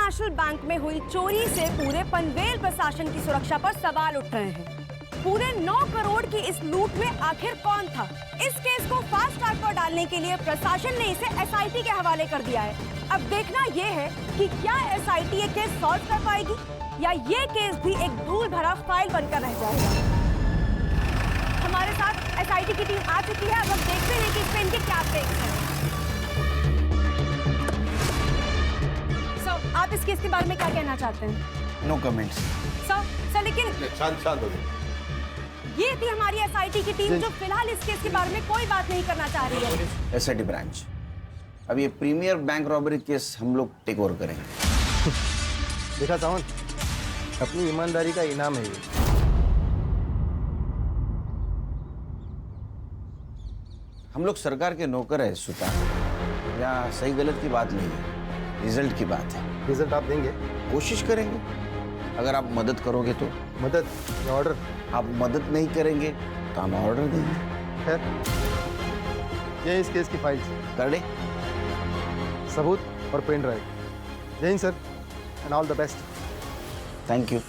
National bank में हुई चोरी से पूरे पनवेल प्रशासन की सुरक्षा पर सवाल उठ रहे हैं। पूरे 9 करोड़ की इस लूट में आखिर कौन था? इस केस को फास्ट ट्रैक पर डालने के लिए प्रशासन ने इसे एसआईटी के हवाले कर दिया है। अब देखना यह है कि क्या एसआईटी ये केस सॉल्व कर पाएगी या ये केस भी एक धूल भरा फाइल बनकर रह जाएगा। हमारे साथ एसआईटी की टीम आ चुकी है। अब हम देखते हैं कि इसमें इनके क्या टेक्स हैं। सर, आप इस केस के बारे में क्या कहना चाहते हैं? No comments. सर लेकिन शांत हो जाओ। ये थी हमारी एसआईटी की टीम जो फिलहाल इस केस के बारे में कोई बात नहीं करना चाह रही है। एसआईटी ब्रांच, अब ये प्रीमियर बैंक रॉबरी केस हम लोग टेक ओवर करेंगे। देखा सावन, अपनी ईमानदारी का इनाम है ये। हम लोग सरकार के नौकर है सुल्तान, यहाँ सही गलत की बात नहीं है, रिजल्ट की बात है। रिजल्ट आप देंगे? कोशिश करेंगे, अगर आप मदद करोगे तो। मदद या ऑर्डर? आप मदद नहीं करेंगे तो हम ऑर्डर देंगे। खैर, ये इस केस की फाइल्स, कर दे। सबूत और पेन ड्राइव। जय Hind sir, and all the best. Thank you.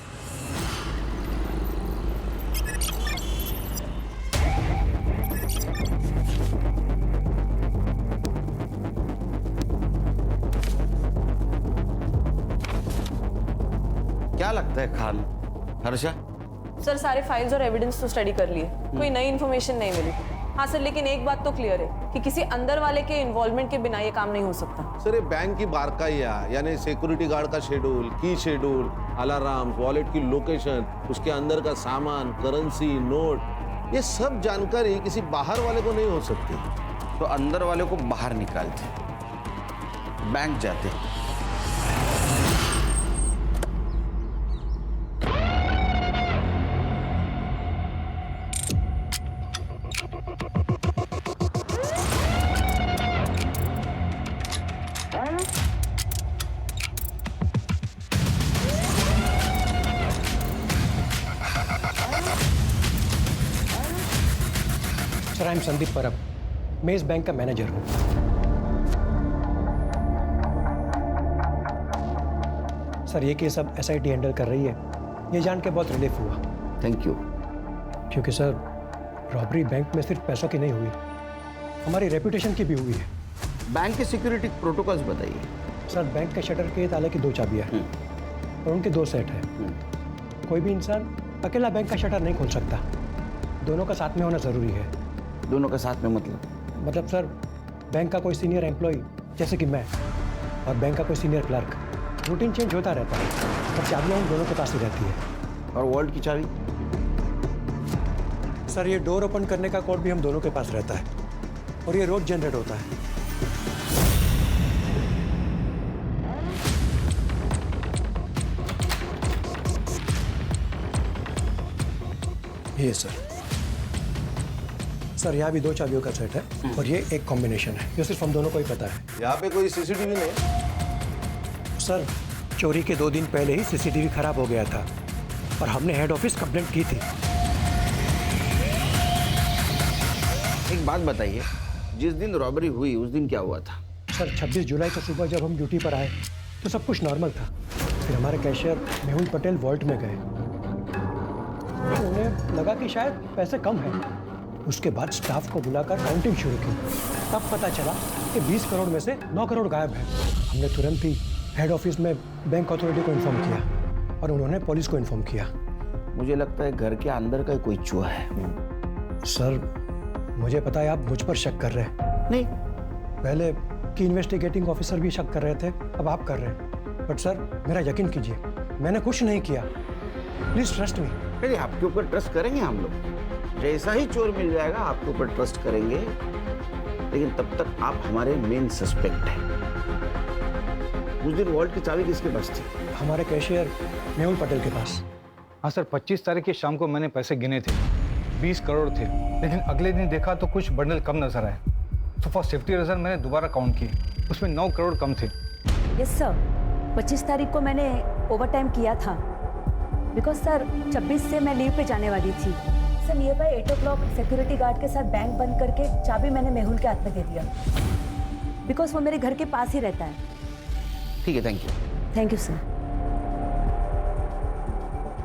क्या लगता है खान, हर्षा? सर सारे फाइल्स और एविडेंस तो स्टडी कर लिए, कोई नई इन्फॉर्मेशन नहीं मिली। हाँ सर, लेकिन एक बात तो क्लियर है कि किसी अंदर वाले के इन्वॉल्वमेंट के बिना ये काम नहीं हो सकता। सर ये बैंक की बारकाइया, यानी सिक्योरिटी गार्ड का शेड्यूल, की शेड्यूल, अलार्म, वॉलेट की लोकेशन, उसके अंदर का सामान, करेंसी, नोट, ये सब जानकारी किसी बाहर वाले को नहीं हो सकती। तो अंदर वाले को बाहर निकालते, बैंक जाते। सर, आई एम संदीप परब, मैं इस बैंक का मैनेजर हूँ। सर, ये केस अब एसआईटी हैंडल कर रही है, ये जान के बहुत रिलीफ हुआ। Thank you. क्योंकि सर, रॉबरी बैंक में सिर्फ पैसों की नहीं हुई, हमारी रेपुटेशन की भी हुई है। बैंक के सिक्योरिटी प्रोटोकॉल्स बताइए। सर, बैंक के शटर के ताले की 2 चाबियाँ हैं और उनके 2 सेट हैं। कोई भी इंसान अकेला बैंक का शटर नहीं खोल सकता, दोनों का साथ में होना ज़रूरी है। दोनों का साथ में मतलब सर, बैंक का कोई सीनियर एम्प्लॉय जैसे कि मैं और बैंक का कोई सीनियर क्लर्क, रूटीन चेंज होता रहता है, पर चाबियाँ उन दोनों के पास ही रहती है। और वॉल्ट की चाबी? सर, ये डोर ओपन करने का कोड भी हम दोनों के पास रहता है और ये रोज जनरेट होता है। ये सर, यहाँ भी 2 चाबियों का सेट है और ये एक कॉम्बिनेशन है, ये सिर्फ हम दोनों को ही पता है। यहाँ पे कोई सीसीटीवी नहीं? सर, चोरी के 2 दिन पहले ही सीसीटीवी खराब हो गया था और हमने हेड ऑफिस कंप्लेंट की थी। एक बात बताइए, जिस दिन रॉबरी हुई उस दिन क्या हुआ था? सर, 26 जुलाई को सुबह जब हम ड्यूटी पर आए तो सब कुछ नॉर्मल था। फिर हमारे कैशियर मेहुल पटेल वॉल्ट में गए, उन्हें लगा कि शायद पैसे कम हैं। उसके बाद स्टाफ को बुलाकर काउंटिंग शुरू की, तब पता चला कि 20 करोड़ में से 9 करोड़ गायब हैं। हमने तुरंत ही हेड ऑफिस में बैंक अथॉरिटी को इन्फॉर्म किया और उन्होंने पुलिस को इन्फॉर्म किया। मुझे लगता है घर के अंदर का कोई चूहा है। सर, मुझे पता है आप मुझ पर शक कर रहे हैं। नहीं, पहले की इन्वेस्टिगेटिंग ऑफिसर भी शक कर रहे थे, अब आप कर रहे हैं। बट सर, मेरा यकीन कीजिए, मैंने कुछ नहीं किया। Please trust me. अरे आपके ऊपर ट्रस्ट करेंगे हम लोग, जैसा ही चोर मिल जाएगा आपके ऊपर ट्रस्ट करेंगे, लेकिन तब तक आप हमारे मेन सस्पेक्ट हैं। उस दिन वॉल्ट की चाबी किसके पास थी? हमारे कैशियर मेहुल पटेल के पास। हाँ सर, 25 तारीख की शाम को मैंने पैसे गिने थे, 20 करोड़ थे, लेकिन अगले दिन देखा तो कुछ बंडल कम नजर आए, तो फॉर सेफ्टी रीजन मैंने दोबारा काउंट किए, उसमें 9 करोड़ कम थे। यस सर, 25 तारीख को मैंने ओवर टाइम किया था, बिकॉज सर 26 से मैं लीव पे जाने वाली थी। Sir, near by 8 o'clock security guard के साथ बैंक बंद करके चाबी मैंने मेहुल के हाथ में दे दिया, बिकॉज वो मेरे घर के पास ही रहता है। ठीक है, thank you. Thank you sir.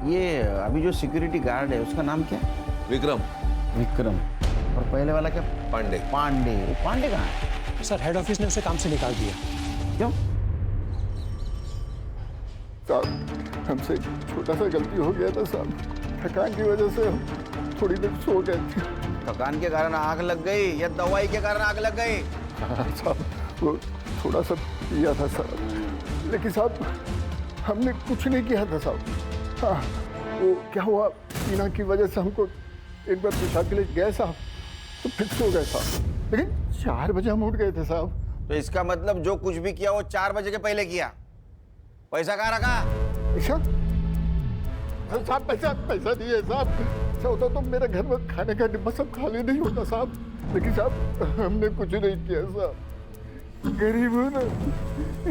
ये अभी जो सिक्योरिटी गार्ड है उसका नाम क्या है? विक्रम। विक्रम। और पहले वाला क्या? पांडे। पांडे। वो पांडे कहाँ है? सर हेड ऑफिस ने उसे काम से निकाल दिया। क्यों? साहब हमसे छोटा सा गलती हो गया था साहब, थकान की वजह से हम थोड़ी देर सो गए थे। थकान के कारण आग लग गई या दवाई के कारण आग लग गई? साहब वो थोड़ा सा पिया था साहब, लेकिन साहब हमने कुछ नहीं किया था साहब। हाँ वो क्या हुआ, टीना की वजह से हमको एक बार पेशाब के लिए गए साहब तो फिर सो गए साहब, लेकिन 4 बजे हम उठ गए थे साहब। तो इसका मतलब जो कुछ भी किया वो 4 बजे के पहले किया। पैसा कहाँ रखा? पैसा? साहब पैसा दिए साहब। ऐसा होता तो मेरे घर में खाने का डिब्बा सब खाली नहीं होता साहब, लेकिन साहब हमने कुछ नहीं किया साहब। गरीब हूँ ना,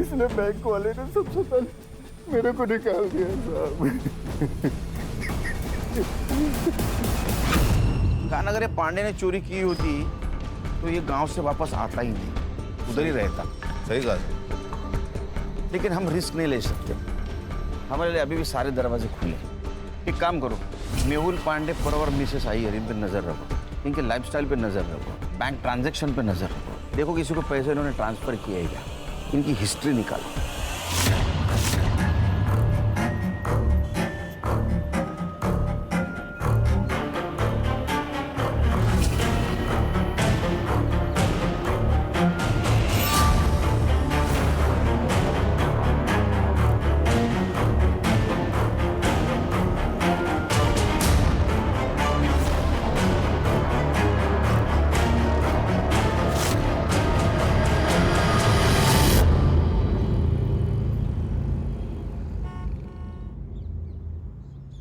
इसलिए बैंक वाले ने सबसे पहले मेरे को निकाल दिया साहब। खान अगर ये पांडे ने चोरी की होती तो ये गांव से वापस आता ही नहीं, उधर ही रहता। सही बात। लेकिन हम रिस्क नहीं ले सकते, हमारे लिए अभी भी सारे दरवाजे खुले। एक काम करो, मेहुल पांडे पर और मिसेस अय्यर इन पे नजर रखो, इनके लाइफस्टाइल पे नजर रखो, बैंक ट्रांजैक्शन पे नजर रखो, देखो किसी को पैसे इन्होंने ट्रांसफर किया है क्या, इनकी हिस्ट्री निकालो।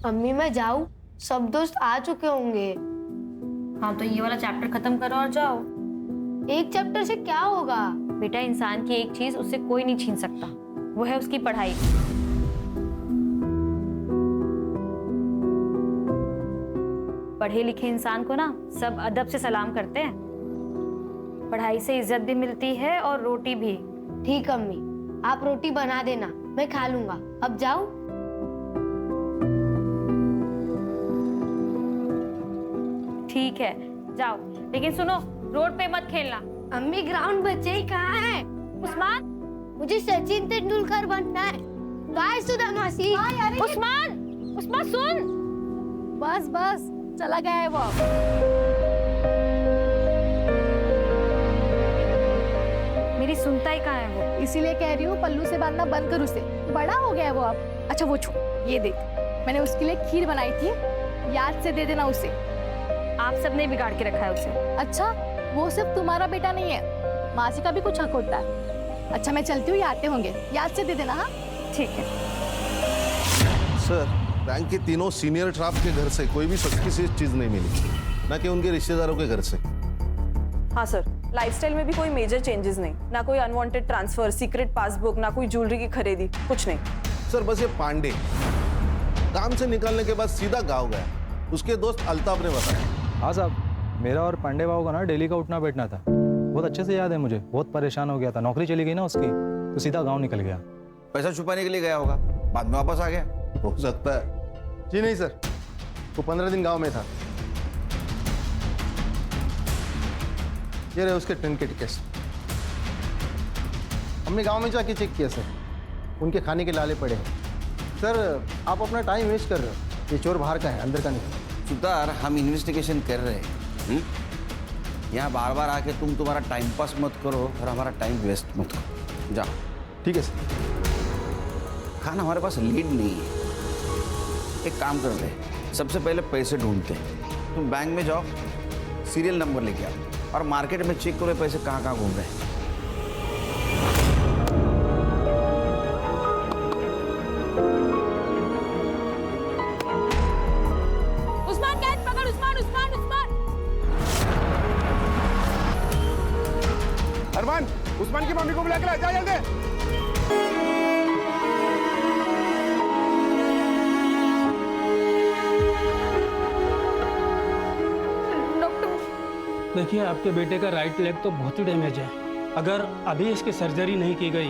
अम्मी मैं जाऊँ? सब दोस्त आ चुके होंगे। हाँ तो ये वाला चैप्टर खत्म करो और जाओ। एक चैप्टर से क्या होगा? बेटा इंसान की एक चीज उससे कोई नहीं छीन सकता, वो है उसकी पढ़ाई। पढ़े लिखे इंसान को ना सब अदब से सलाम करते हैं। पढ़ाई से इज्जत भी मिलती है और रोटी भी। ठीक अम्मी, आप रोटी बना देना, मैं खा लूंगा। अब जाऊँ? ठीक है जाओ, लेकिन सुनो रोड पे मत खेलना। अम्मी ग्राउंड बच्चे ही कहाँ है? उस्मान, मुझे सचिन तेंदुलकर बनना है। गाय सुधा मासी। उस्मान, उस्मान सुन। बस बस चला गया है वो। मेरी सुनता ही कहाँ है वो? इसीलिए कह रही हूँ पल्लू से बांधना बंद कर उसे, बड़ा हो गया है वो अब। अच्छा वो छोड़, ये देख मैंने उसके लिए खीर बनाई थी, याद से दे देना उसे। आप सबने बिगाड़ के रखा है उसे। अच्छा वो सिर्फ तुम्हारा बेटा नहीं है, मासी का भी कुछ हक होता है। अच्छा मैं चलती हूँ, ये आते होंगे, याद से दे देना। हाँ ठीक है। सर बैंक के तीनों सीनियर स्टाफ के घर से कोई भी सस्पिशियस चीज नहीं मिली, ना कि उनके रिश्तेदारों के घर से। हाँ सर, लाइफस्टाइल में भी कोई मेजर चेंजेस नहीं, ना कोई अनवांटेड ट्रांसफर, सीक्रेट पासबुक, ना कोई ज्वेलरी की खरीदी, कुछ नहीं। सर बस ये पांडे काम से निकलने के बाद सीधा गाँव गया, उसके दोस्त अल्ताफ ने बताया। हाँ साहब, मेरा और पांडे बाबू का ना डेली का उठना बैठना था, बहुत अच्छे से याद है मुझे। बहुत परेशान हो गया था, नौकरी चली गई ना उसकी, तो सीधा गांव निकल गया। पैसा छुपाने के लिए गया होगा, बाद में वापस आ गया। हो सकता है। जी नहीं सर, वो 15 दिन गांव में था। ये रहे उसके ट्रेन के टिकट्स। हमने गांव में जाके चेक किया सर, उनके खाने के लाले पड़े हैं। सर आप अपना टाइम वेस्ट कर रहे हो, ये चोर बाहर का है, अंदर का नहीं। सुतार, हम इन्वेस्टिगेशन कर रहे हैं, यहाँ बार बार आके तुम तुम्हारा टाइम पास मत करो और हमारा टाइम वेस्ट मत करो। जाओ। ठीक है सर। खाना हमारे पास लीड नहीं है, एक काम करते हैं, सबसे पहले पैसे ढूंढते हैं। तुम बैंक में जाओ, सीरियल नंबर लेके आओ और मार्केट में चेक करो पैसे कहाँ कहाँ घूम रहे हैं। उस्मान कैच पकड़, उस्मान उस्मान उस्मान। अरमान, उस्मान की मम्मी को बुला के ला, जा जल्दी। देखिए आपके बेटे का राइट लेग तो बहुत ही डैमेज है। अगर अभी इसकी सर्जरी नहीं की गई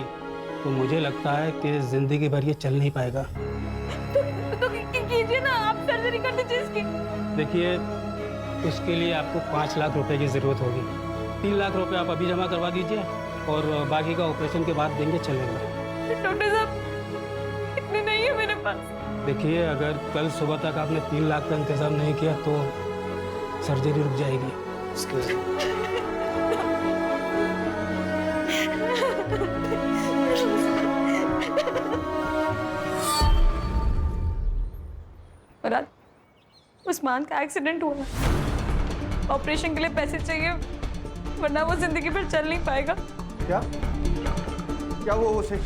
तो मुझे लगता है कि जिंदगी भर ये चल नहीं पाएगा। तो कीजिए ना, आप सर्जरी कर दीजिए इसकी। देखिए, उसके लिए आपको 5 लाख रुपए की ज़रूरत होगी। 3 लाख रुपए आप अभी जमा करवा दीजिए और बाकी का ऑपरेशन के बाद देंगे, चलेगा। डॉक्टर साहब, इतने नहीं है मेरे पास। देखिए, अगर कल सुबह तक आपने 3 लाख का इंतजाम नहीं किया तो सर्जरी रुक जाएगी। मुराद, उस्मान का एक्सीडेंट हुआ, ऑपरेशन के लिए पैसे चाहिए, वरना वो जिंदगी भर चल नहीं पाएगा। क्या क्या हुआ उसे?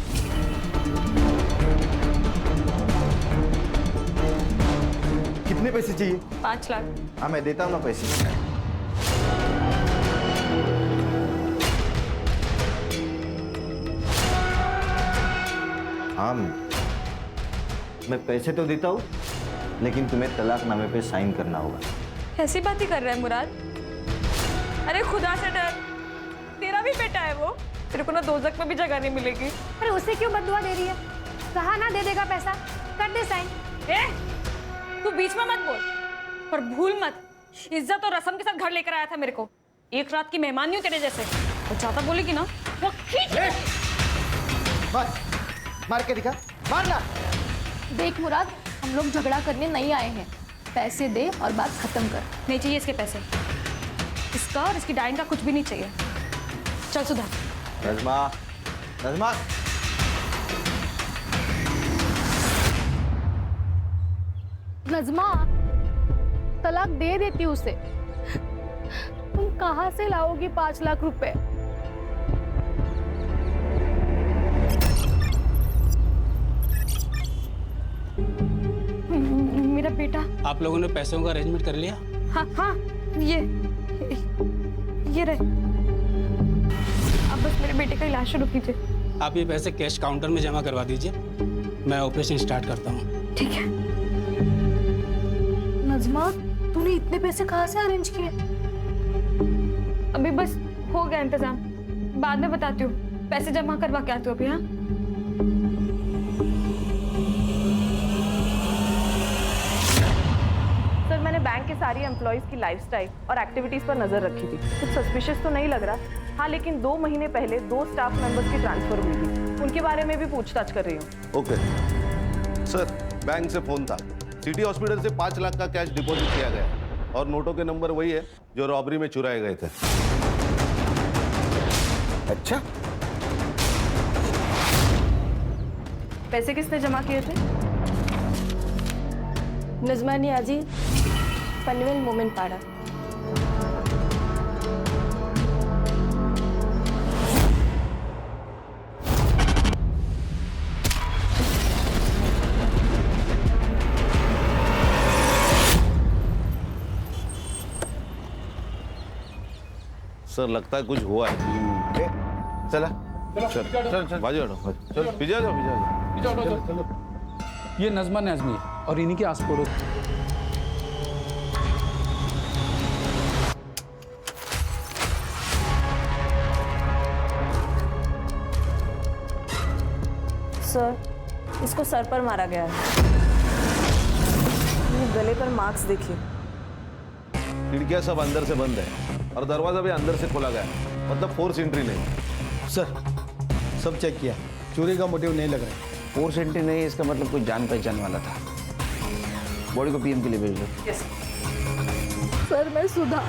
कितने पैसे चाहिए? 5 लाख। हाँ, मैं देता हूँ ना पैसे। हाँ, मैं पैसे तो देता हूँ, लेकिन तुम्हें तलाकनामे पे साइन करना होगा। ऐसी बात ही कर रहा है मुराद? अरे खुदा से डर, तेरा भी बेटा है वो, तेरे को ना दोज़ख में भी जगह नहीं मिलेगी। अरे उसे क्यों बददुआ दे रही है? कहा ना दे देगा पैसा, कर दे साइन। तू बीच में मत बोल, पर भूल मत, इज्जत और रस्म के साथ घर लेकर आया था मेरे को। एक रात की मेहमान नहीं हूँ तेरे जैसे। और ज्यादा बोलेगी ना वो खींच। बस, मार के दिखा, मारना। देख मुराद, हम लोग झगड़ा करने नहीं आए हैं। पैसे दे और बात खत्म कर। नहीं चाहिए इसके पैसे, इसका और इसकी डाइन का कुछ भी नहीं चाहिए। चल सुधा। नज़मा, नज़मा। नज़मा, तलाक दे देती उसे। तुम कहाँ से लाओगी 5 लाख रुपए? मेरा बेटा। आप लोगों ने पैसों का अरेंजमेंट कर लिया? हाँ हाँ, ये रहे। अब बस मेरे बेटे का इलाज शुरू कीजिए। आप ये पैसे कैश काउंटर में जमा करवा दीजिए, मैं ऑपरेशन स्टार्ट करता हूँ। ठीक है। नज़मा, तूने इतने पैसे कहाँ से अरेंज किए? अभी बस हो गया इंतजाम, बाद में बताती हूँ। पैसे जमा करवा के आती हूँ अभी। हाँ, सर, मैंने बैंक के सारी एम्प्लॉइज की लाइफस्टाइल और एक्टिविटीज पर नजर रखी थी। कुछ सस्पिशियस तो नहीं लग रहा। हाँ, लेकिन 2 महीने पहले 2 स्टाफ मेंबर्स की ट्रांसफर हुई थी, उनके बारे में भी पूछताछ कर रही हूँ। ओके सर, बैंक से फोन था, सिटी हॉस्पिटल से 5 लाख का कैश डिपॉजिट किया गया और नोटों के नंबर वही है जो रॉबरी में चुराए गए थे। अच्छा, पैसे किसने जमा किए थे? नज़मा नियाजी, पनवेल मोमिन पाड़ा। सर, लगता है कुछ हुआ है। चला चल बाजू हटो, चल पीछे आ जाओ। ये नज़मा नाज़मी है और इन्हीं के आस पड़ोस। सर, इसको सर पर मारा गया है। ये गले पर मार्क्स देखिए। खिड़कियां सब अंदर से बंद है और दरवाजा भी अंदर से खोला गया है, मतलब फोर्स एंट्री नहीं। सर, सब चेक किया, चोरी का मोटिव नहीं लग रहा है। फोर्स एंट्री नहीं, इसका मतलब कोई जान पहचान वाला था। बॉडी को पीएम के लिए भेज दो। सर, मैं सुधा,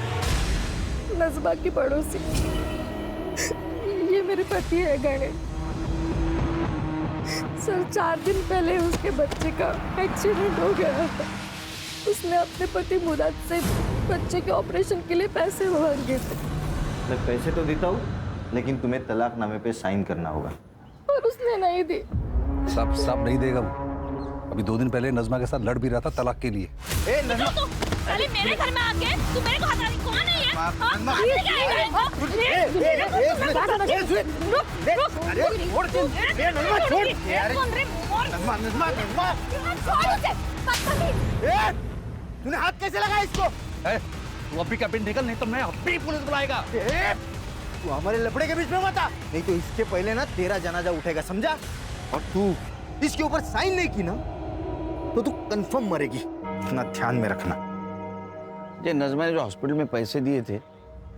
नज़मा की पड़ोसी। ये मेरे पति है गणेश। सर, 4 दिन पहले उसके बच्चे का एक्सीडेंट हो गया था। उसने अपने पति मुराद से बच्चे के ऑपरेशन के लिए पैसे मांगे थे। मैं पैसे तो देता हूँ, लेकिन तुम्हें तलाकनामे पे साइन करना होगा। और उसने नहीं दी। सब नहीं देगा वो। अभी 2 दिन पहले नज़मा के साथ लड़ भी रहा था तलाक के लिए। ए नज़मा, अरे मेरे घर में आके तू मेरे को हटा रही, कौन है ये? तूने हाथ कैसे लगाया इसको? तू अभी का पिन निकल, नहीं तो मैं अभी पुलिस बुलाएगा। तू हमारे लफड़े के बीच में मत आ, नहीं तो इसके पहले ना तेरा जनाजा उठेगा, समझा? और तू इसके ऊपर साइन नहीं की ना तो तू कंफर्म मरेगी, इतना ध्यान में रखना। ये नज़मा ने जो हॉस्पिटल में पैसे दिए थे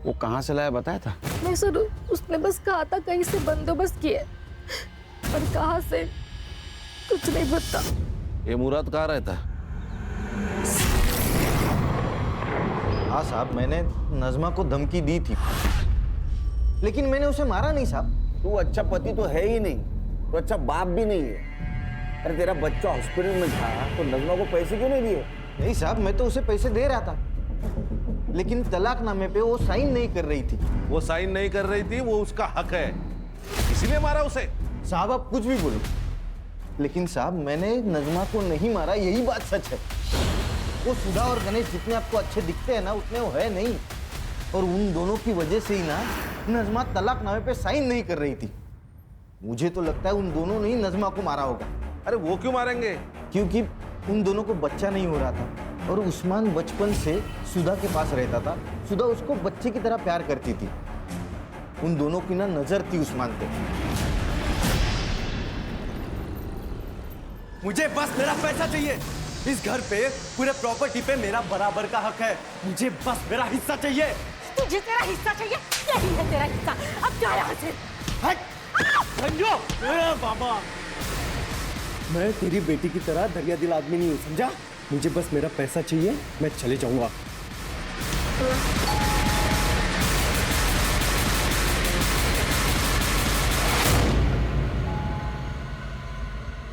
वो कहाँ से लाया बताया था? नहीं सर, उसने बस कहा था कहीं से बंदोबस्त किए, पर कहाँ से कुछ नहीं पता। ये मुराद कहाँ रहता है? हाँ साहब, मैंने नज़मा को धमकी दी थी, लेकिन मैंने उसे मारा नहीं साहब। तू अच्छा पति तो है ही नहीं, तो अच्छा बाप भी नहीं है। अरे तेरा बच्चा हॉस्पिटल में था तो नज़मा को पैसे क्यों नहीं दिए? नहीं साहब, मैं तो उसे पैसे दे रहा था, लेकिन तलाकनामे पे वो साइन नहीं कर रही थी। वो साइन नहीं कर रही थी, वो उसका हक है, इसीलिए मारा उसे। साहब आप कुछ भी बोलो, लेकिन साहब मैंने नज़मा को नहीं मारा, यही बात सच है। वो सुधा और गणेश जितने आपको अच्छे दिखते हैं ना, उतने वो है नहीं, और उन दोनों की वजह से ही ना नज़मा तलाकनामे पे साइन नहीं कर रही थी। मुझे तो लगता है उन दोनों ने ही नज़मा को मारा होगा। अरे वो क्यों मारेंगे? क्योंकि उन दोनों को बच्चा नहीं हो रहा था और उस्मान बचपन से सुधा के पास रहता था। सुधा उसको बच्चे की तरह प्यार करती थी। उन दोनों की ना नजर थी उस्मान पे। मुझे बस मेरा पैसा चाहिए। इस घर पे पूरे प्रॉपर्टी पे मेरा बराबर का हक है। मुझे बस मेरा हिस्सा चाहिए। तुझे तेरा हिस्सा चाहिए? यही है तेरा हिस्सा। अब जा यहाँ से। संजो, बाबा, मैं तेरी बेटी की तरह दरिया दिल आदमी नहीं हूँ, समझा? मुझे बस मेरा पैसा चाहिए, मैं चले जाऊंगा।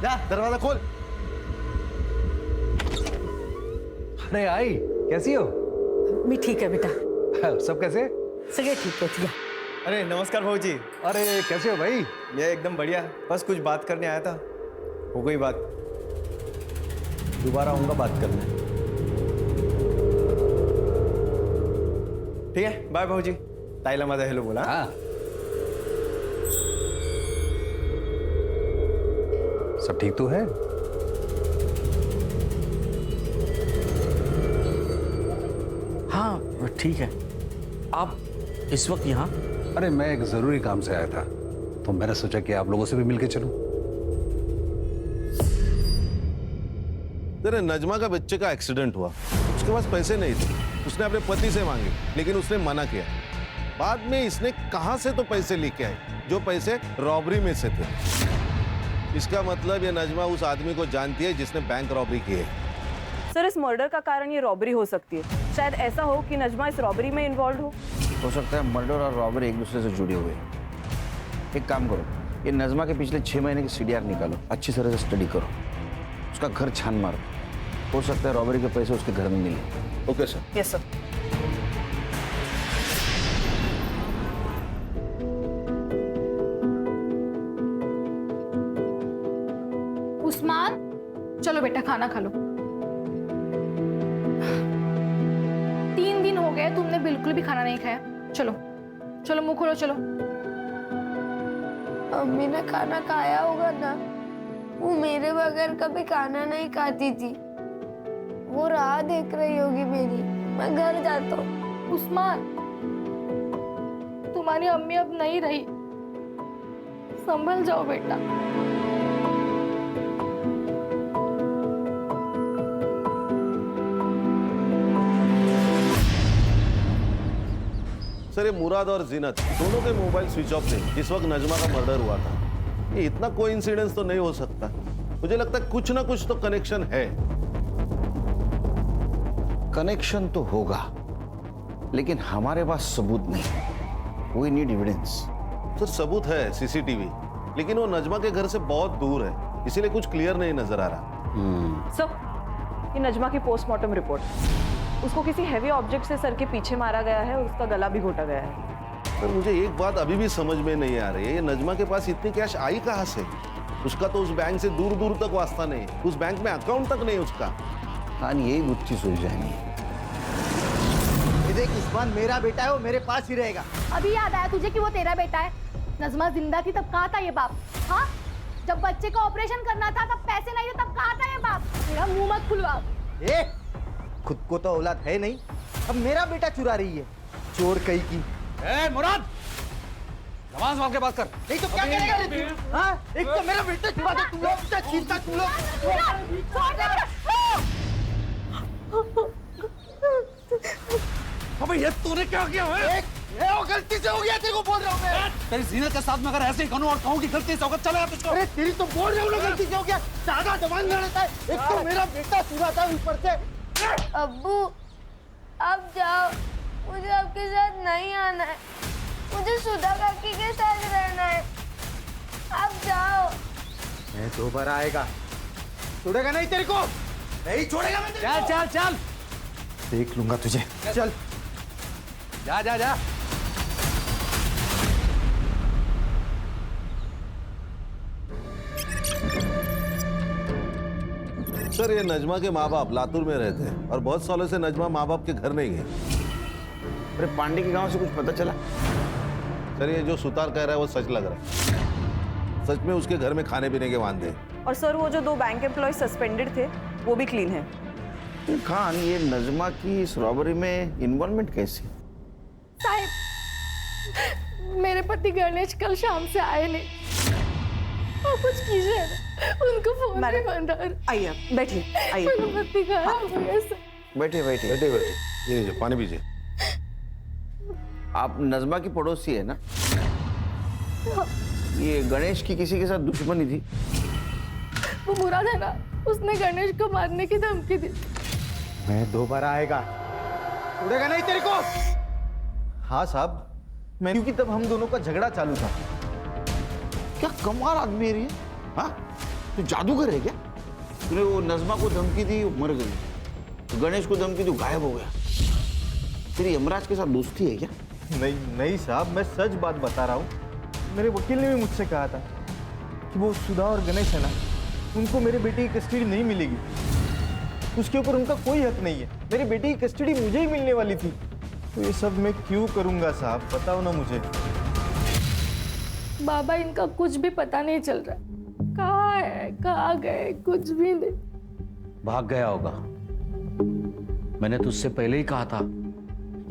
जा दरवाजा खोल। अरे आई, कैसी हो? मैं ठीक है बेटा। सब कैसे? सगे ठीक है भैया। अरे नमस्कार भाऊजी। अरे कैसे हो भाई? ये एकदम बढ़िया, बस कुछ बात करने आया था। हो गई बात, दोबारा आऊंगा बात करने। ठीक है, बाय भाऊजी। ताईला माझा हेलो बोला। हाँ। सब ठीक तो है? हाँ ठीक है। आप इस वक्त यहाँ? अरे मैं एक जरूरी काम से आया था, तो मैंने सोचा कि आप लोगों से भी मिलके चलूं। तेरे नजमा का बच्चे का एक्सीडेंट हुआ, उसके पास पैसे नहीं थे, उसने अपने पति से मांगे, लेकिन उसने मना किया। बाद में इसने कहां से तो पैसे लेके आए, जो पैसे रॉबरी में से थे। इसका मतलब ये नजमा उस आदमी को जानती है जिसने बैंक रॉबरी की है। सर, इस मर्डर का कारण ये रॉबरी हो सकती है। शायद ऐसा हो कि नजमा इस रॉबरी में इन्वॉल्व हो सकता है मर्डर और रॉबरी एक दूसरे से जुड़े हुए। एक काम करो, ये नजमा के पिछले 6 महीने की CDR निकालो, अच्छी तरह से स्टडी करो, उसका घर छान मारो। हो सकता है रॉबरी के पैसे उसके घर में मिले। Okay sir. Yes sir. Usman, चलो बेटा खाना खा लो। 3 दिन हो गए तुमने बिल्कुल भी खाना नहीं खाया। चलो चलो मुंह खोलो, चलो। अम्मी ने खाना खाया होगा ना, वो मेरे बगैर कभी खाना नहीं खाती थी। वो राह देख रही होगी मेरी। मैं घर जाता हूँ। उस्मान, तुम्हारी अम्मी अब नहीं रही, संभल जाओ बेटा। सर, ये मुराद और जीनत दोनों के मोबाइल स्विच ऑफ थे जिस वक्त नजमा का मर्डर हुआ था। ये इतना कोइंसिडेंस तो नहीं हो सकता। मुझे लगता है कुछ ना कुछ तो कनेक्शन है। कनेक्शन तो होगा, लेकिन हमारे पास सबूत नहीं। We need evidence. सर, सबूत है CCTV, लेकिन वो नजमा के घर से बहुत दूर है, इसीलिए कुछ क्लियर नहीं नजर आ रहा। सर, ये नजमा की पोस्टमार्टम रिपोर्ट। उसको किसी हैवी ऑब्जेक्ट से सर के पीछे मारा गया है और उसका गला भी घोटा गया है। सर, मुझे एक बात अभी भी समझ में नहीं आ रही है, ये नजमा के पास इतनी कैश आई कहाँ से? उसका तो उस बैंक से दूर दूर तक वास्ता नहीं, उस बैंक में अकाउंट तक नहीं उसका। हाँ, यही गुत्थी सुलझानी है। देख उस्मान मेरा बेटा है, वो मेरे पास ही रहेगा। अभी याद आया तुझे कि वो तेरा बेटा है? नजमा जिंदा थी तब कहा था ये बाप? हाँ, जब बच्चे का ऑपरेशन करना था तब पैसे नहीं थे तब कहा था ये बाप? मेरा मुंह मत खुलवा। खुद को तो औलाद है नहीं, अब मेरा बेटा चुरा रही है। चोर कहीं की। मुराद, जवान साहब के बात कर। नहीं तो क्या करेगा रे तू? हाँ? एक तो मेरा बेटा चुरा दे तुम लोग, क्या चिंता तुम लोग। अबे ये तूने क्या किया है? ये वो गलती से हो गया, तेरे को बोल रहा हूँ मैं। तेरी जीनत के साथ में अगर ऐसे ही करूं और कहूं कि गलती से होगा, चलेगा तुझको? अरे तेरी तो बोल रहा हूँ ना, गलती से हो गया। ज्यादा जवान लड़ता है। एक तो मेरा बेटा चुरा था ऊपर से। अब्बू अब जाओ, मुझे आपके साथ नहीं आना है, मुझे सुधा काकी के साथ रहना है। आप जाओ। मैं दोबारा आएगा, छोड़ेगा नहीं तेरे को, नहीं छोड़ेगा मैं तेरे को। चल चल चल, देख लूंगा तुझे। चल जा जा जा। सर ये नजमा के माँ बाप लातूर में रहते हैं और बहुत सालों से नजमा माँ बाप के घर नहीं गई। अरे पांडे के गांव से कुछ पता चला? सर ये जो सुतार कह रहा है वो सच लग रहा है। सच में उसके घर में खाने पीने के वांदे हैं। और सर वो जो 2 बैंक एम्प्लॉय सस्पेंडेड थे वो भी क्लीन है। खान, ये नजमा की इस रॉबरी में इन्वॉल्वमेंट कैसी? साहब मेरे पति गणेश कल शाम से आए नहीं, और कुछ कीजिए ना, उनको फोन नहीं बंद आ रहा। आइए बैठिए, आइए। मेरे पति गायब हो गए सर। बैठिए बैठिए बैठे बैठे, ये लीजिए पानी पीजिए। आप नजमा की पड़ोसी है ना? ये गणेश की किसी के साथ दुश्मनी थी? वो बुरा था ना, उसने गणेश को मारने की धमकी दी। मैं दोबारा आएगा, छोड़ेगा नहीं तेरे को। हाँ साहब, मैं क्योंकि तब हम दोनों का झगड़ा चालू था। क्या कमाल आदमी है ये? हाँ, तू जादूगर है क्या? तूने वो नजमा को धमकी दी, वो मर गई, तो गणेश को धमकी दी, गायब हो गया। तेरी यमराज के साथ दोस्ती है क्या? नहीं नहीं साहब, मैं सच बात बता रहा हूँ। मेरे वकील ने भी मुझसे कहा था कि वो सुधा और गणेश है ना, उनको मेरे बेटे की कस्टडी नहीं मिलेगी, उसके ऊपर उनका कोई हक नहीं है। मेरी बेटी की कस्टडी मुझे ही मिलने वाली थी। तो ये सब मैं क्यों करूंगा साहब, बताओ ना मुझे। बाबा इनका कुछ भी पता नहीं चल रहा, कहाँ है कहाँ गए कुछ भी नहीं। भाग गया होगा। मैंने तुझसे पहले ही कहा था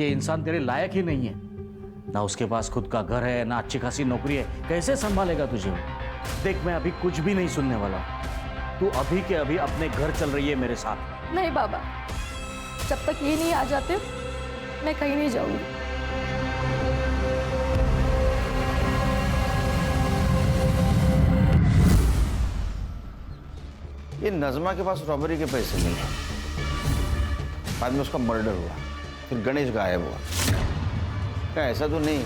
ये इंसान तेरे लायक ही नहीं है। ना उसके पास खुद का घर है, ना अच्छी खासी नौकरी है, कैसे संभालेगा तुझे? देख मैं अभी कुछ भी नहीं सुनने वाला, तू अभी के अभी अपने घर चल रही है मेरे साथ। नहीं बाबा, जब तक ये नहीं आ जाते मैं कहीं नहीं जाऊंगी। ये नजमा के पास रॉबरी के पैसे नहीं है, बाद में उसका मर्डर हुआ, फिर गणेश गायब हुआ। क्या ऐसा तो नहीं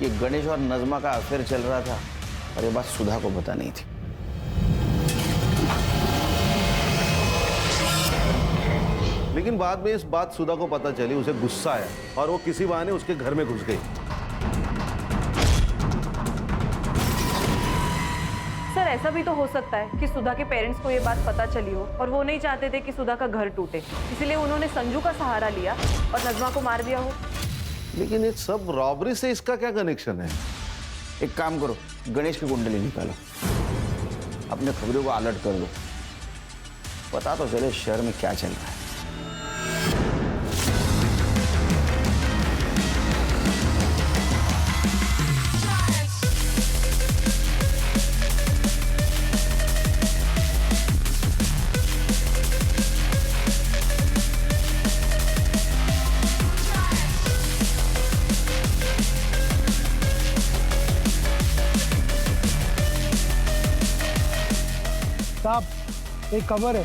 ये गणेश और नजमा का अफेयर चल रहा था और ये बात सुधा को पता नहीं थी? लेकिन बाद में इस बात सुधा को पता चली, उसे गुस्सा आया और वो किसी बहाने उसके घर में घुस गई। सर ऐसा भी तो हो सकता है कि सुधा के पेरेंट्स को ये बात पता चली हो और वो नहीं चाहते थे कि सुधा का घर टूटे, इसीलिए उन्होंने संजू का सहारा लिया और नजमा को मार दिया हो। लेकिन ये सब रॉबरी से इसका क्या कनेक्शन है? एक काम करो, गणेश की कुंडली निकालो, अपने खबरों को अलर्ट कर दो, पता तो चले शहर में क्या चल रहा है। साहब एक खबर है।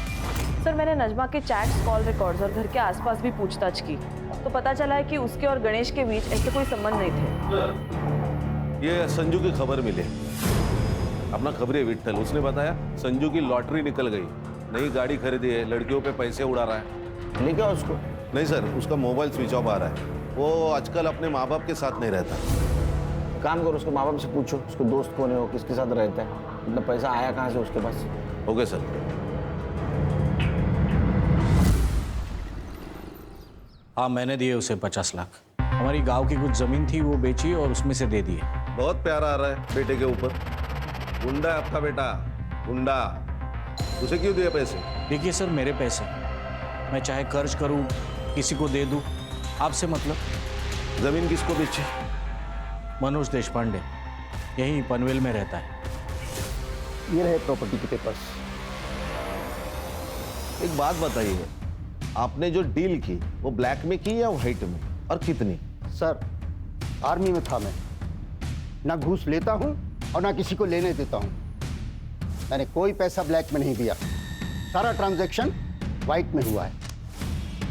सर मैंने नजमा के चैट्स, कॉल रिकॉर्ड्स और घर के आसपास भी पूछताछ की तो पता चला है कि उसके और गणेश के बीच ऐसे कोई संबंध नहीं थे। ये संजू की खबर मिली, अपना खबरी विट्ठल, उसने बताया संजू की लॉटरी निकल गई, नई गाड़ी खरीदी है, लड़कियों पे पैसे उड़ा रहा है। लेकिन उसको नहीं सर, उसका मोबाइल स्विच ऑफ आ रहा है, वो आजकल अपने माँ बाप के साथ नहीं रहता। काम करो, उसके माँ बाप से पूछो उसको दोस्त कौन है, वो किसके साथ रहता है, इतना पैसा आया कहाँ से उसके पास। Okay sir. हाँ मैंने दिए उसे 50 लाख। हमारी गांव की कुछ जमीन थी वो बेची और उसमें से दे दिए। बहुत प्यार आ रहा है बेटे के ऊपर। गुंडा है आपका बेटा, गुंडा। उसे क्यों दिए पैसे? देखिए सर मेरे पैसे, मैं चाहे कर्ज करूं किसी को दे दूं, आपसे मतलब। जमीन किसको बेची? मनोज देशपांडे। यहीं पनवेल में रहता है। ये रहे प्रॉपर्टी के पेपर्स। एक बात बताइए, आपने जो डील की वो ब्लैक में की या व्हाइट में, और कितनी? सर, आर्मी में था मैं, ना घूस लेता हूं और ना किसी को लेने देता हूं। मैंने कोई पैसा ब्लैक में नहीं दिया, सारा ट्रांजैक्शन व्हाइट में हुआ है।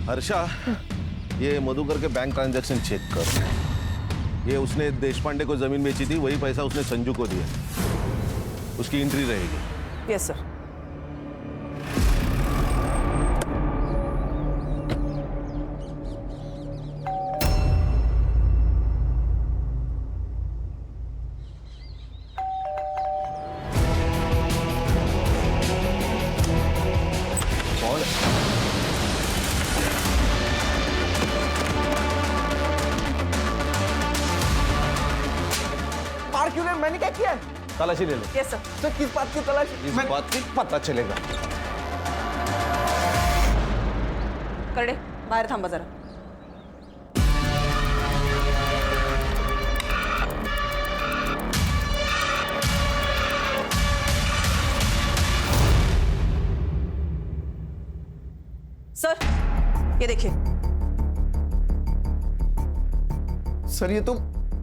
हर्षा, ये मधुकर के बैंक ट्रांजैक्शन चेक कर। ये उसने देशपांडे को जमीन बेची थी, वही पैसा उसने संजू को दिया। उसकी एंट्री रहेगी। Yes sir. मैंने क्या किया? तलाशी ले लो। Yes sir. सर, किस बात की तलाशी? इस बात की पता चलेगा। करडे, बाहेर थांबा जरा। सर, ये देखिए। सर, ये तो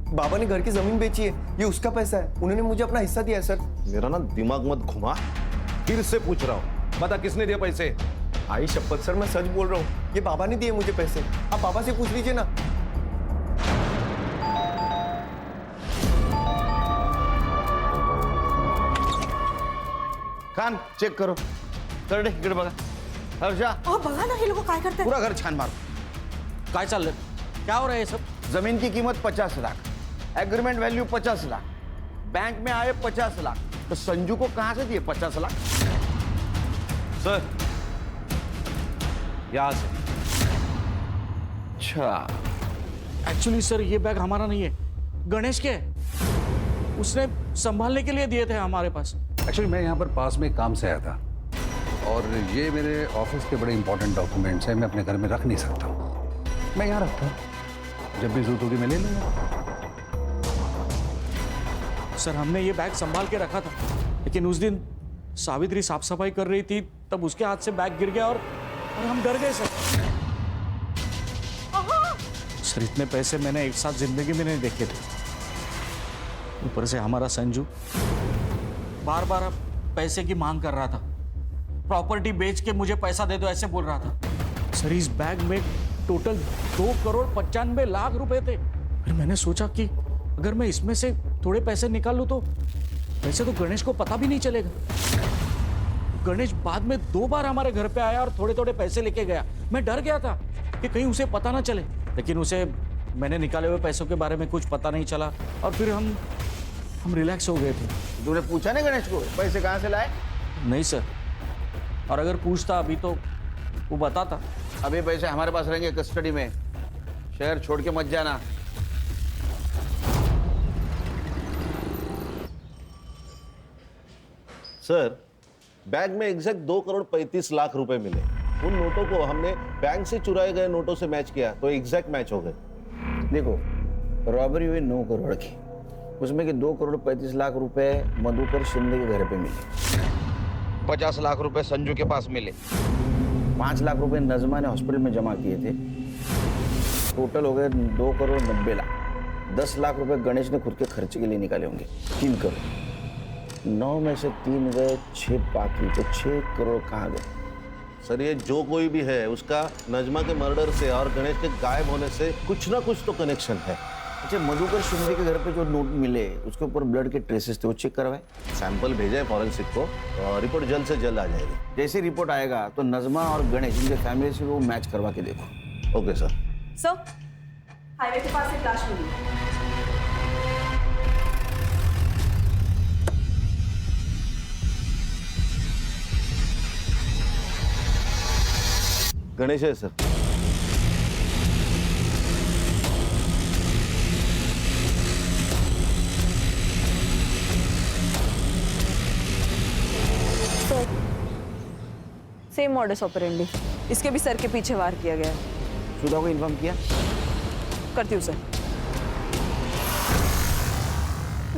बाबा ने घर की जमीन बेची है, ये उसका पैसा है। उन्होंने मुझे अपना हिस्सा दिया है सर। मेरा ना दिमाग मत घुमा, फिर से पूछ रहा हूँ, बता किसने दिया पैसे? आई शपथ सर, मैं सच बोल रहा हूँ, ये बाबा ने दिए मुझे पैसे। आप बाबा से पूछ लीजिए ना। खान चेक करो, करडे इकडे बघा। हर्षा, बघा ना हे लोक काय करतात। पूरा घर छान मारो। काय चाल क्या हो रहा है ये सब? जमीन की कीमत 50 lakh, agreement value 50 lakh, bank में आए 50 लाख, तो संजू को कहां से दिए 50 लाख? सर, यहां से। अच्छा, एक्चुअली सर ये बैग हमारा नहीं है, गणेश के है। उसने संभालने के लिए दिए थे हमारे पास। एक्चुअली मैं यहाँ पर पास में काम से आया था, और ये मेरे ऑफिस के बड़े इंपॉर्टेंट डॉक्यूमेंट्स हैं, मैं अपने घर में रख नहीं सकता हूँ। मैं यहाँ रखता हूँ, जब भी जरूरत होगी मैं ले लूँगा। सर, हमने ये बैग संभाल के रखा था, लेकिन उस दिन सावित्री साफ सफाई कर रही थी, तब उसके हाथ से बैग गिर गया और हम डर गए सर। सर, इतने पैसे मैंने एक साथ जिंदगी में नहीं देखे थे। ऊपर से हमारा संजू बार बार पैसे की मांग कर रहा था, प्रॉपर्टी बेच के मुझे पैसा दे दो ऐसे बोल रहा था। सर, इस बैग में टोटल 2,95,00,000 रुपए थे। फिर मैंने सोचा कि अगर मैं इसमें से थोड़े पैसे निकाल लूं तो वैसे तो गणेश को पता भी नहीं चलेगा। गणेश बाद में 2 बार हमारे घर पे आया और थोड़े थोड़े पैसे लेके गया। मैं डर गया था कि कहीं उसे पता ना चले, लेकिन उसे मैंने निकाले हुए पैसों के बारे में कुछ पता नहीं चला और फिर हम रिलैक्स हो गए थे। तूने पूछा ना गणेश को पैसे कहां से लाए? नहीं सर, और अगर पूछता अभी तो वो बताता। अभी पैसे हमारे पास रहेंगे कस्टडी में, शहर छोड़ के मत जाना। सर, बैग में एग्जैक्ट 2,35,00,000 रुपए मिले। उन नोटों को हमने बैंक से चुराए गए नोटों से मैच किया तो एग्जैक्ट मैच हो गए। देखो, रॉबरी हुई 9 करोड़ की, उसमें के 2,35,00,000 रुपए मधुकर शिंदे के घर पे मिले, 50 लाख रुपए संजू के पास मिले, 5 लाख रुपए नजमा ने हॉस्पिटल में जमा किए थे। टोटल हो गए 2,90,00,000। 10 लाख रुपए गणेश ने खुद के खर्चे के लिए निकाले होंगे, 3 करोड़। 9 में से 3 गए, 6 बाकी, तो 6 करोड़ कहाँ गए? सर, ये जो कोई भी है उसका नजमा के मर्डर से और गणेश के गायब होने से कुछ ना कुछ तो कनेक्शन है। अच्छा, मधुकर शिंदे के घर पे जो नोट मिले उसके ऊपर ब्लड के ट्रेसेस थे, वो चेक करवाए? सैंपल भेजा है फॉरेंसिक को, रिपोर्ट जल्द से जल्द आ जाएगी। जैसे रिपोर्ट आएगा तो नजमा और गणेश इनके फैमिली से वो मैच करवा के देखो। Okay sir. सर, हाईवे के पास एक लाश मिली। गणेश है सर। सेम मॉडस ऑपरेंडी, इसके भी सर के पीछे वार किया गया है। सुधा को इन्फॉर्म किया? करती हूँ सर।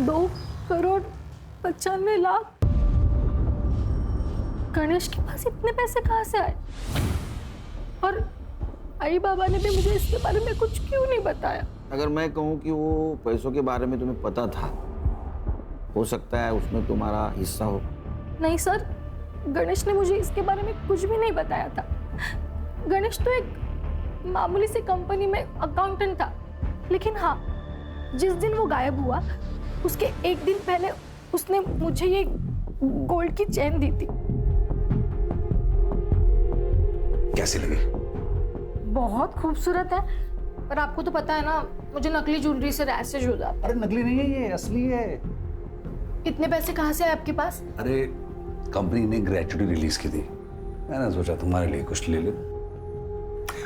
2 9,95,00,000। गणेश के पास इतने पैसे कहाँ से आए? और आई बाबा ने भी मुझे इसके बारे में कुछ क्यों नहीं बताया? अगर मैं कहूँ कि वो पैसों के बारे में तुम्हें पता था, हो सकता है उसमें तुम्हारा हिस्सा हो। नहीं सर, गणेश ने मुझे इसके बारे में कुछ भी नहीं बताया था। गणेश तो एक मामूली सी कंपनी में अकाउंटेंट था, लेकिन हाँ, जिस दिन वो गायब हुआ उसके एक दिन पहले उसने मुझे ये गोल्ड की चेन दी थी। कैसी लगी? बहुत खूबसूरत है, पर आपको तो पता है ना, मुझे नकली ज्वेलरी से रैशेज हो जाता है। अरे नकली नहीं है, ये असली है। इतने पैसे कहाँ से आए आपके पास? अरे कंपनी ने ग्रेचुटी रिलीज की थी, मैंने सोचा तुम्हारे लिए कुछ ले ले।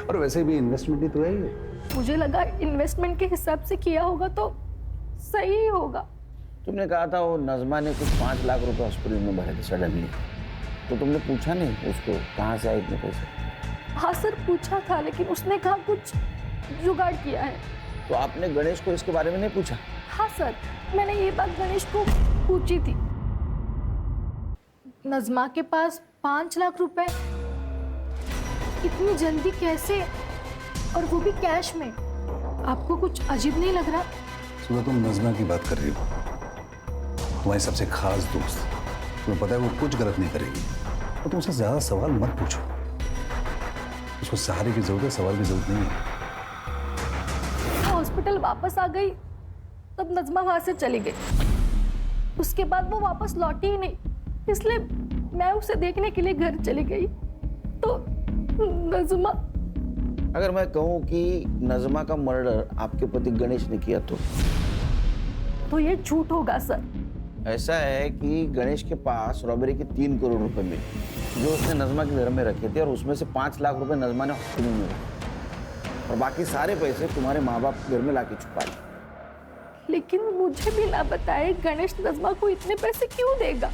और वैसे भी इन्वेस्टमेंट ही तो है ये। मुझे लगा इन्वेस्टमेंट के हिसाब से किया होगा तो सही ही होगा। तुमने कहा था वो नज़मा ने कुछ 5 लाख रुपए हॉस्पिटल में भरे थे सडनली, तो तुमने पूछा नहीं उसको कहाँ से आए इतने पैसे? हाँ सर, पूछा था, लेकिन उसने कहा कुछ जुगाड़ किया है। तो आपने गणेश को इसके बारे में नहीं पूछा? हाँ सर, मैंने ये बात गणेश को पूछी थी। नज़मा के पास 5 लाख रुपए इतनी जल्दी कैसे, और वो भी कैश में? आपको कुछ अजीब नहीं लग रहा? सुबह तुम नज़मा की बात कर रही हो, तुम्हारी सबसे खास दोस्त, तुम्हें पता है वो कुछ गलत नहीं करेगी। और तुम उससे ज्यादा सवाल मत पूछो, उसको सहारे की जरूरत है, सवाल की जरूरत नहीं है। हॉस्पिटल वापस आ गई तब नज़मा वहां से चली गई, उसके बाद वो वापस लौटी ही नहीं, इसलिए मैं उसे देखने के लिए घर चली गई। तो नज़मा, अगर मैं कहूँ कि नज़मा का मर्डर आपके पति गणेश ने किया तो ये झूठ होगा सर। ऐसा है कि गणेश के पास रॉबरी के 3 करोड़ रुपए मिले, जो उसने नज़मा के घर में रखे थे, और उसमें से 5 लाख रुपए नज़मा ने हॉस्पिटल में रखे, और बाकी सारे पैसे तुम्हारे माँ बाप घर में लाके छुपा लिए। लेकिन मुझे भी ना बताए गणेश नज़मा को इतने पैसे क्यों देगा?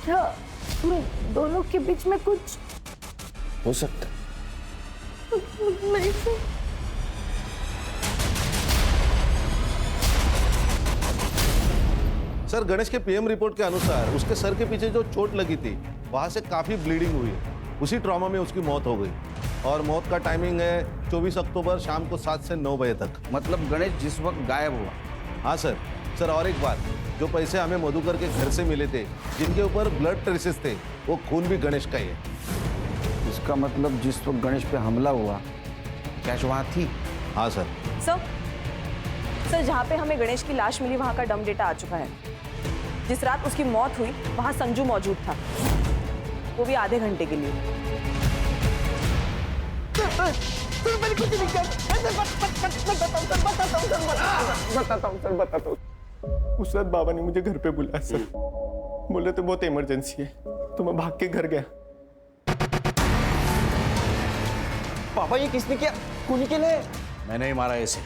क्या तुम दोनों के बीच में कुछ हो सकता? नहीं सर। सर, गणेश के पीएम रिपोर्ट के अनुसार उसके सर के पीछे जो चोट लगी थी वहां से काफी ब्लीडिंग हुई है, उसी ट्रॉमा में उसकी मौत हो गई, और मौत का टाइमिंग है 24 अक्टूबर शाम को 7 से 9 बजे तक। मतलब गणेश जिस वक्त गायब हुआ? हाँ सर। सर और एक बात, जो पैसे हमें मधुकर के घर से मिले थे, जिनके ऊपर ब्लड ट्रेसेस थे, वो खून भी गणेश का ही है। इसका मतलब जिस वक्त गणेश पे हमला हुआ कैश वहाँ थी? हाँ सर। सर, जहाँ पे हमें गणेश की लाश मिली वहाँ का डम डेटा आ चुका है। जिस रात उसकी मौत हुई वहाँ संजू मौजूद था, वो भी आधे घंटे के लिए। बताता हूँ। उस रात बाबा ने मुझे घर पे बुलाया सर, बोले तो बहुत इमरजेंसी है, तो मैं भाग के घर गया। पापा ये किसने किया? खूनी के लिए? मैंने ही मारा इसे,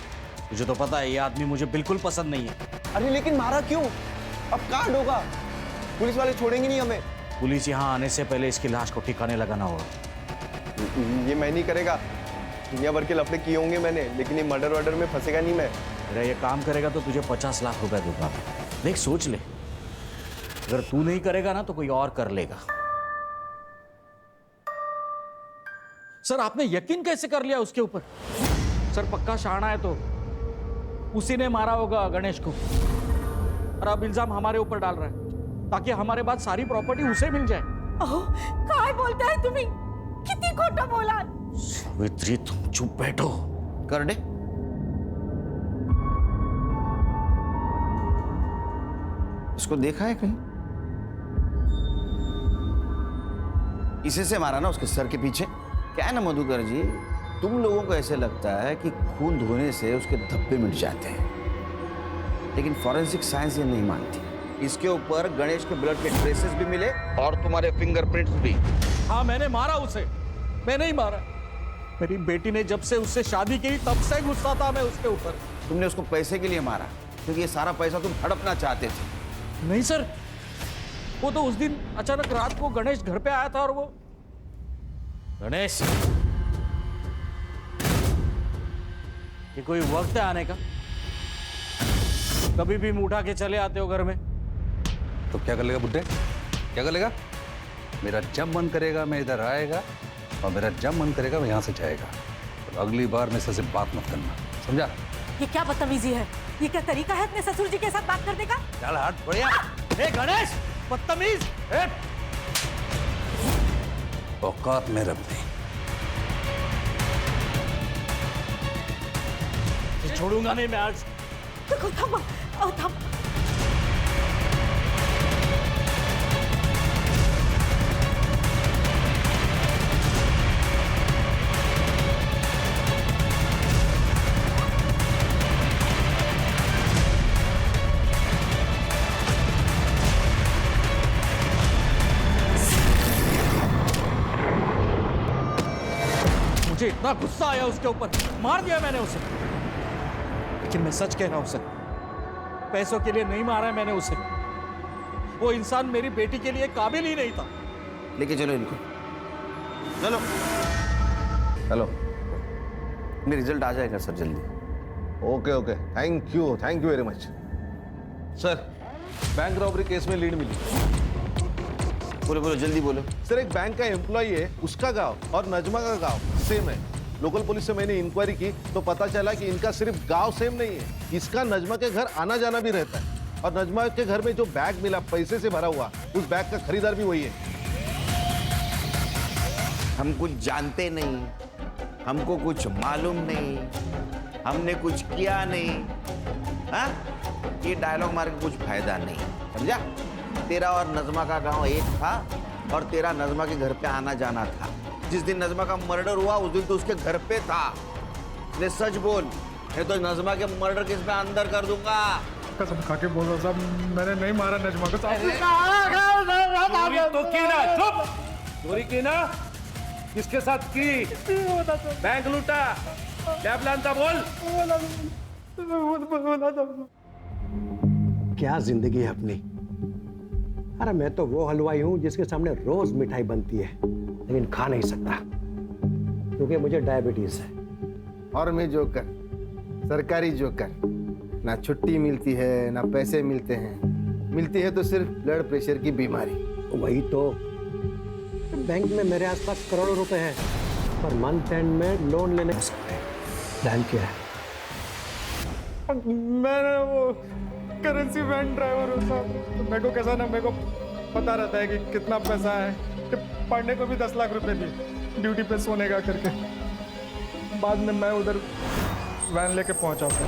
मुझे तो पता है ये आदमी मुझे बिल्कुल पसंद नहीं है। अरे लेकिन मारा क्यों? अब कहाँ होगा? पुलिस वाले छोड़ेंगे नहीं हमें। पुलिस यहाँ आने से पहले इसकी लाश को ठिकाने लगाना होगा। ये मैं नहीं करेगा, दुनिया भर के लफड़े किए होंगे मैंने, लेकिन ये मर्डर वर्डर में फंसेगा नहीं मैं। अरे ये काम करेगा तो तुझे 50 लाख रुपए दूंगा। देख सोच ले, अगर तू नहीं करेगा ना तो कोई और कर लेगा। सर आपने यकीन कैसे कर लिया उसके ऊपर? सर पक्का शाना है तो उसी ने मारा होगा गणेश को, और अब इल्जाम हमारे ऊपर डाल रहा है ताकि हमारे बाद सारी प्रॉपर्टी उसे मिल जाए। काय बोलता है तुम्ही? किती खोटा बोला? सावित्री तुम चुप बैठो। कर दे। इसको देखा है कहीं? इसे से मारा ना उसके सर के पीछे। क्या है ना मधुकर जी, तुम लोगों को ऐसे लगता है कि खून धोने से उसके धब्बे मिट जाते हैं, लेकिन फॉरेंसिक साइंस ये नहीं मानती। इसके ऊपर गणेश के ब्लड के ट्रेसेस भी मिले और तुम्हारे फिंगरप्रिंट्स भी। हाँ मैंने मारा उसे, मैं नहीं मारा। मेरी बेटी ने जब से उससे शादी की तब से गुस्सा था मैं उसके ऊपर। तुमने उसको पैसे के लिए मारा, क्योंकि ये सारा पैसा तुम हड़पना चाहते थे। नहीं सर, वो तो उस दिन अचानक रात को गणेश घर पे आया था, और वो गणेश ये कोई वक्त है आने का? कभी भी मुंह उठा के चले आते हो घर में। तो क्या कर लेगा बुड्ढे, क्या कर लेगा? मेरा जब मन करेगा मैं इधर आएगा और मेरा जब मन करेगा मैं यहाँ से जाएगा। तो अगली बार मेरे से बात मत करना, समझा? ये क्या बदतमीजी है? ये क्या तरीका है अपने ससुर जी के साथ बात करने का? चल हट बढ़िया। ए गणेश, बदतमीज! औकात में रब नहीं। छोड़ूंगा नहीं मैं आज। थम, थम। मुझे इतना गुस्सा आया उसके ऊपर, मार दिया मैंने उसे। लेकिन मैं सच कह रहा हूं सर, पैसों के लिए नहीं मारा मैंने उसे। वो इंसान मेरी बेटी के लिए काबिल ही नहीं था। लेके चलो इनको, चलो चलो। मेरा रिजल्ट आ जाएगा सर जल्दी। Okay okay, thank you very much. Sir, bank robbery case में लीड मिली। बोलो बोलो, जल्दी बोलो। सर, एक बैंक का एम्प्लॉय है, उसका गांव और नजमा का गांव सेम है। लोकल पुलिस से मैंने इंक्वायरी की तो पता चला कि इनका सिर्फ गांव सेम नहीं है, इसका नजमा के घर आना जाना भी रहता है। और नजमा के घर में जो बैग मिला पैसे से भरा हुआ, उस बैग का खरीदार भी वही है। हम कुछ जानते नहीं, हमको कुछ मालूम नहीं, हमने कुछ किया नहीं। हाँ, ये डायलॉग मार के कुछ फायदा नहीं, समझा? तेरा और नजमा का गांव एक था और तेरा नजमा के घर पे आना जाना था। जिस दिन नजमा का मर्डर हुआ उस दिन तो उसके घर पे था। ले सच बोल, नहीं तो नजमा के मर्डर केस में अंदर कर दूंगा। कसम खा के बोल रहा साहब, मैंने नहीं मारा नजमा को। चोरी तो की ना, चुप! चोरी की ना? किसके साथ की? बैंक लूटा, क्या प्लान था बोल? क्या जिंदगी है अपनी। अरे मैं तो वो हलवाई हूँ जिसके सामने रोज मिठाई बनती है, लेकिन खा नहीं सकता क्योंकि मुझे डायबिटीज है। और मैं जोकर, सरकारी जोकर। ना छुट्टी मिलती है ना पैसे मिलते हैं, मिलती है तो सिर्फ ब्लड प्रेशर की बीमारी। वही तो, बैंक में मेरे आसपास करोड़ों रुपए हैं, पर मंथ एंड में लोन लेने हो सकते हैं। प्लान क्या है? मैंने वो करेंसी वैन ड्राइवर हूँ साहब, तो मेरे को कैसा ना, मेरे को पता रहता है कि कितना पैसा है। पढ़ने को भी 10 लाख रुपए दिए ड्यूटी पे सोने का करके। बाद में मैं उधर वैन लेके पहुंचा था।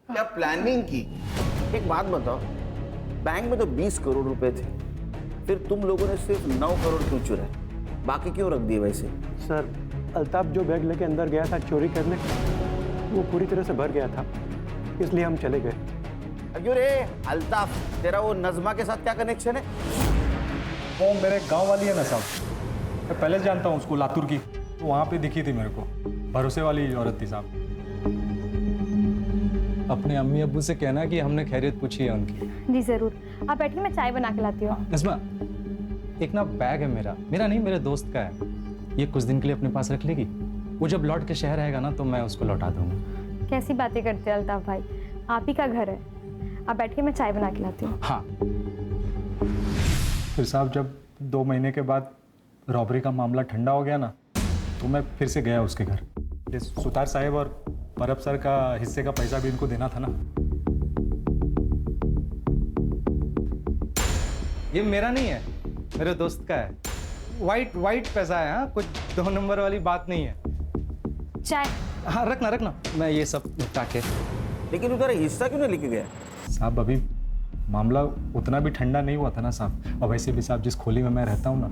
क्या प्लानिंग की? एक बात बताओ, बैंक में तो 20 करोड़ रुपए थे, फिर तुम लोगों ने सिर्फ 9 करोड़ क्यों चुराए? बाकी क्यों रख दिए वैसे? सर, अल्ताफ जो बैग लेके अंदर गया था चोरी करने, वो पूरी तरह से भर गया था, इसलिए हम चले गए। अरे रे अल्ताफ, तेरा वो नजमा के साथ क्या कनेक्शन है? वो मेरे गांव वाली है ना साहब, मैं पहले से जानता हूँ उसको, लातूर की। तो वहाँ पे दिखी थी मेरे को, भरोसे वाली औरत थी साहब। अपने अम्मी अब्बू से कहना कि हमने खैरियत पूछी है उनकी। जी जरूर, आप बैठिए, मैं चाय बना के लाती हूँ। नज़मा, एक ना बैग है मेरा नहीं, मेरे दोस्त का है। ये कुछ दिन के लिए अपने पास रख लेगी, वो जब लौट के शहर आएगा ना तो मैं उसको लौटा दूंगा। कैसी बातें करते हैं अल्ताफ भाई, आप ही का घर है। आप बैठिए, मैं चाय बना के लाती हूँ। हाँ। फिर साहब जब 2 महीने के बाद रॉबरी का मामला ठंडा हो गया ना, तो मैं फिर से गया उसके घर। ये सुतार साहब और परब सर का हिस्से का पैसा भी इनको देना था ना। ये मेरा नहीं है, मेरे दोस्त का है। वाइट पैसा है, हाँ, कुछ 2 नंबर वाली बात नहीं है। चाय? हाँ, रखना, मैं ये सब निपटा के। लेकिन उधर हिस्सा क्यों नहीं लेके गया? साहब अभी मामला उतना भी ठंडा नहीं हुआ था ना साहब। और वैसे भी साहब, जिस खोली में मैं रहता हूँ ना,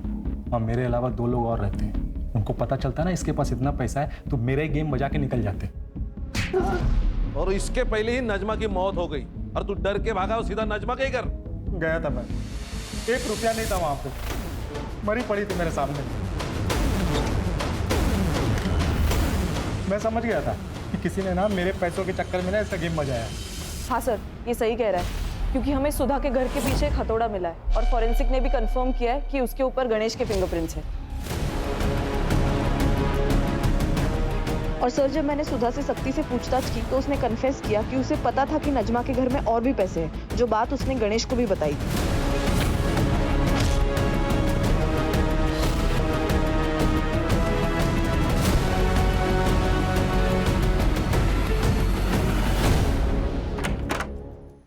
वहाँ मेरे अलावा 2 लोग और रहते हैं। उनको पता चलता ना इसके पास इतना पैसा है तो मेरे गेम बजा के निकल जाते। और इसके पहले ही नजमा की मौत हो गई और तू डर के भागा सीधा नजमा के ही घर गया था। मैं 1 रुपया नहीं था वहां पे, मरी पड़ी थी मेरे सामने। मैं समझ गया था कि किसी ने ना मेरे पैसों के चक्कर में ना इसका गेम बजाया। हाँ सर, ये सही कह रहा है। क्योंकि हमें सुधा के घर के पीछे एक हथौड़ा मिला है और फॉरेंसिक ने भी कंफर्म किया है कि उसके ऊपर गणेश के फिंगरप्रिंट्स हैं। और सर, जब मैंने सुधा से सख्ती से पूछताछ की तो उसने कन्फेस किया कि उसे पता था कि नजमा के घर में और भी पैसे हैं, जो बात उसने गणेश को भी बताई थी।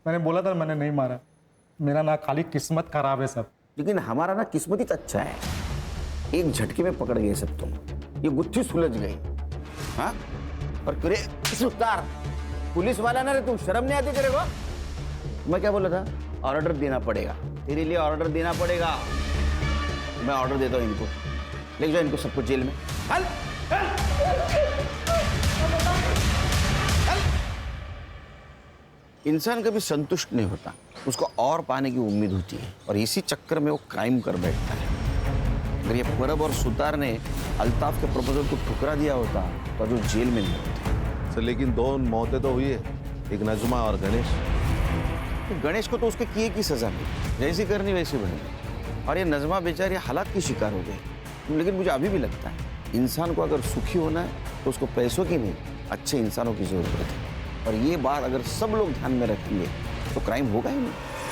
मैंने बोला था मैंने नहीं मारा, मेरा ना खाली किस्मत खराब है सब। लेकिन हमारा ना किस्मत ही अच्छा है, एक झटके में पकड़ गए सब तुम, ये गुत्थी सुलझ गई। हाँ, और करे सुतार पुलिस वाला ना रे, तुम शर्म नहीं आती तेरे को? मैं क्या बोला था? ऑर्डर देना पड़ेगा, तेरे लिए ऑर्डर देना पड़ेगा। मैं ऑर्डर देता हूँ इनको, ले जाओ इनको सबको जेल में। हल इंसान कभी संतुष्ट नहीं होता, उसको और पाने की उम्मीद होती है, और इसी चक्कर में वो क्राइम कर बैठता है। अगर ये परब और सुतार ने अल्ताफ के प्रपोजल को ठुकरा दिया होता तो जो जेल में नहीं होते। सर लेकिन दो मौतें तो हुई है, एक नजमा और गणेश। तो गणेश को तो उसके किए की सजा मिली, जैसी करनी वैसी बनी, और ये नजमा बेचारी हालात की शिकार हो गई। लेकिन मुझे अभी भी लगता है इंसान को अगर सुखी होना है तो उसको पैसों की नहीं, अच्छे इंसानों की जरूरत है। और ये बात अगर सब लोग ध्यान में रखेंगे तो क्राइम होगा ही नहीं।